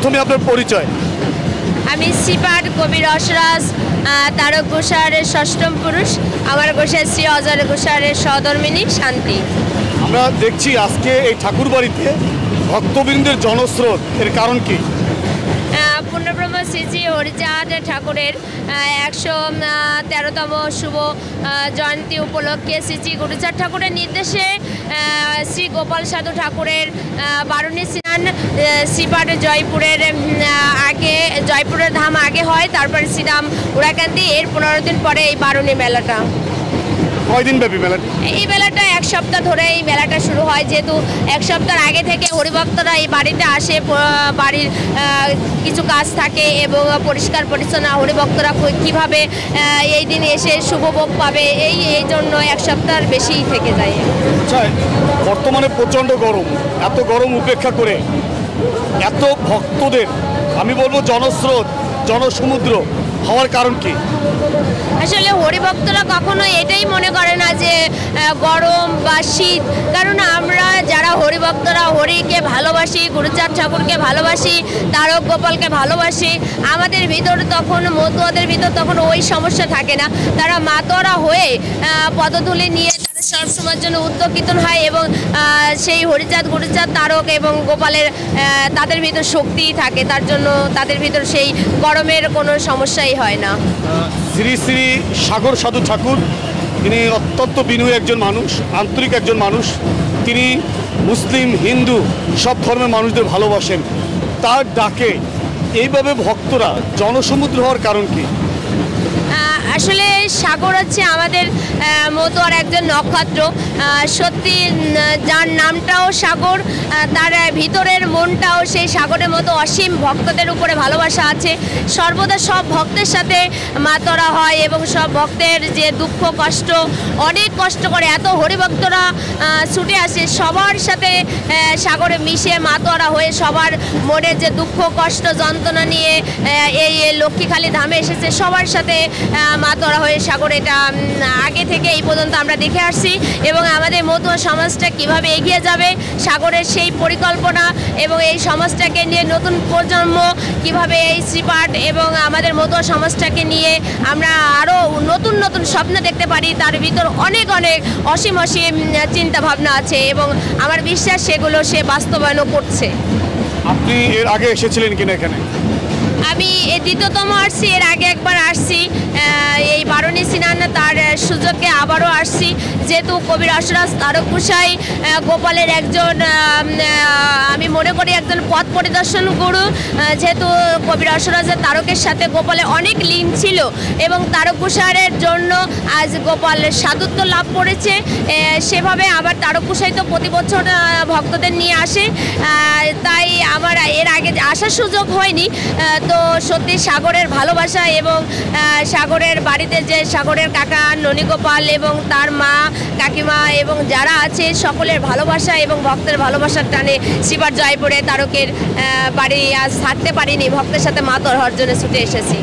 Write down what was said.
প্রথমে আপনার পরিচয়। আমি শ্রীপাঠ কবি রসরাজ তারক ঘোষালের ষষ্ঠম পুরুষ। আমার গোসাই শ্রী অজয় ঘোষালের সহধর্মিনী শান্তি। আমরা দেখছি আজকে এই ঠাকুরবাড়িতে ভক্তবৃন্দের জনস্রোত, এর কারণ কি? পূর্ণব্রহ্ম শ্রী শ্রী হরিচাঁদ ঠাকুরের 113তম শুভ জয়ন্তী উপলক্ষে শ্রী শ্রী গুরুচাঁদ ঠাকুরের নির্দেশে শ্রী গোপাল সাধু ঠাকুরের বারুণী স্নান শ্রীপাঠ জয়পুরের আগে, জয়পুরের ধাম আগে হয়, তারপরে শ্রীরাম উড়াকান্তি, এর 15 দিন পরে এই বারুণী মেলাটা। কয়দিন ব্যাপী মেলাটি? এই মেলাটা 1 সপ্তাহ ধরে এই মেলাটা শুরু হয়, যেহেতু 1 সপ্তাহ আগে থেকে হরিভক্তরা এই বাড়িতে আসে, বাড়ির কিছু কাজ থাকে এবং পরিষ্কার পরিচ্ছন্ন হরিভক্তরা কীভাবে এই দিন এসে শুভভোগ পাবে, এই জন্য 1 সপ্তাহের বেশি থেকে যায়। আচ্ছা, বর্তমানে প্রচণ্ড গরম, এত গরম উপেক্ষা করে এত ভক্তদের, আমি বলবো জনস্রোত, জনসমুদ্র হওয়ার কারণ কি? আসলে হরিভক্তরা কখনো এটাই মনে করে না যে গরম বা শীত, কারণ আমরা যারা হরিভক্তরা হরিকে ভালোবাসি, গুরুচাঁদ ঠাকুরকে ভালোবাসি, তারক গোপালকে ভালোবাসি, আমাদের ভিতর তখন মতুয়াদের ভিতর তখন ওই সমস্যা থাকে না। তারা মাতোয়ারা হয়ে পদধূলি নিয়ে তাদের সবসময়ের জন্য উদ্যোগ কীর্তন হয় এবং সেই হরিচাঁদ, গুরুচাঁদ, তারক এবং গোপালের তাদের ভিতর শক্তিই থাকে, তার জন্য তাদের ভিতর সেই গরমের কোনো সমস্যাই হয় না। শ্রী শ্রী সাগর সাধু ঠাকুর, তিনি অত্যন্ত বিনয়ী একজন মানুষ, আন্তরিক একজন মানুষ। তিনি মুসলিম, হিন্দু সব ধর্মের মানুষদের ভালোবাসেন। তার ডাকে এইভাবে ভক্তরা জনসমুদ্র হওয়ার কারণ কি? আসলে সাগর হচ্ছে আমাদের মতুয়ার একজন নক্ষত্র। সত্যি যার নামটাও সাগর, তার ভিতরের মনটাও সেই সাগরের মতো অসীম ভক্তদের উপরে ভালোবাসা আছে। সর্বদা সব ভক্তের সাথে মাতোয়ারা হয় এবং সব ভক্তের যে দুঃখ কষ্ট, অনেক কষ্ট করে এত হরিভক্তরা ছুটে আসে, সবার সাথে সাগরে মিশে মাতোয়ারা হয়ে সবার মনের যে দুঃখ কষ্ট যন্ত্রণা নিয়ে এই লক্ষ্মীখালী ধামে এসেছে, সবার সাথে মাতোয়ারা হয়ে সাগর, এটা আগে থেকে এই পর্যন্ত আমরা দেখে আসছি। এবং আমাদের মতুয়া সমাজটা কিভাবে এগিয়ে যাবে, সাগরের সেই পরিকল্পনা এবং এই সমাজটাকে নিয়ে নতুন প্রজন্ম কিভাবে এই শ্রীপাঠ এবং আমাদের মতুয়া সমাজটাকে নিয়ে আমরা আরও নতুন নতুন স্বপ্ন দেখতে পারি, তার ভিতর অনেক অনেক অসীম অসীম চিন্তা ভাবনা আছে এবং আমার বিশ্বাস সেগুলো সে বাস্তবায়নও করছে। আপনি এর আগে এসেছিলেন কিনা এখানে? আমি দ্বিতীয়তম আসছি, এর আগে একবার আসছি, এই বারুণী স্নান তার সুযোগে আবারও আসছি। যেহেতু কবি রসরাজ তারক গোসাই গোপালের একজন, আমি মনে করি একজন পথ পরিদর্শন গুরু, যেহেতু কবি রসরাজের তারকের সাথে গোপালের অনেক লিঙ্ক ছিল এবং তারক গোসাইয়ের জন্য আজ গোপাল সাধুত্ব লাভ করেছে। সেভাবে আবার তারক গোসাই তো প্রতি বছর ভক্তদের নিয়ে আসে, তাই আমার এর আগে আসার সুযোগ হয়নি। তো সত্যি সাগরের ভালোবাসা এবং সাগরের বাড়িতে যে সাগরের কাকা ননীগোপাল এবং তার মা কাকিমা এবং যারা আছে সকলের ভালোবাসা এবং ভক্তের ভালোবাসার টানে শ্রীপাঠ জয়পুরে তারকের বাড়ি আজ থাকতে পারিনি, ভক্তের সাথে মাতোয়ারা হওয়ার জন্য ছুটে এসেছি।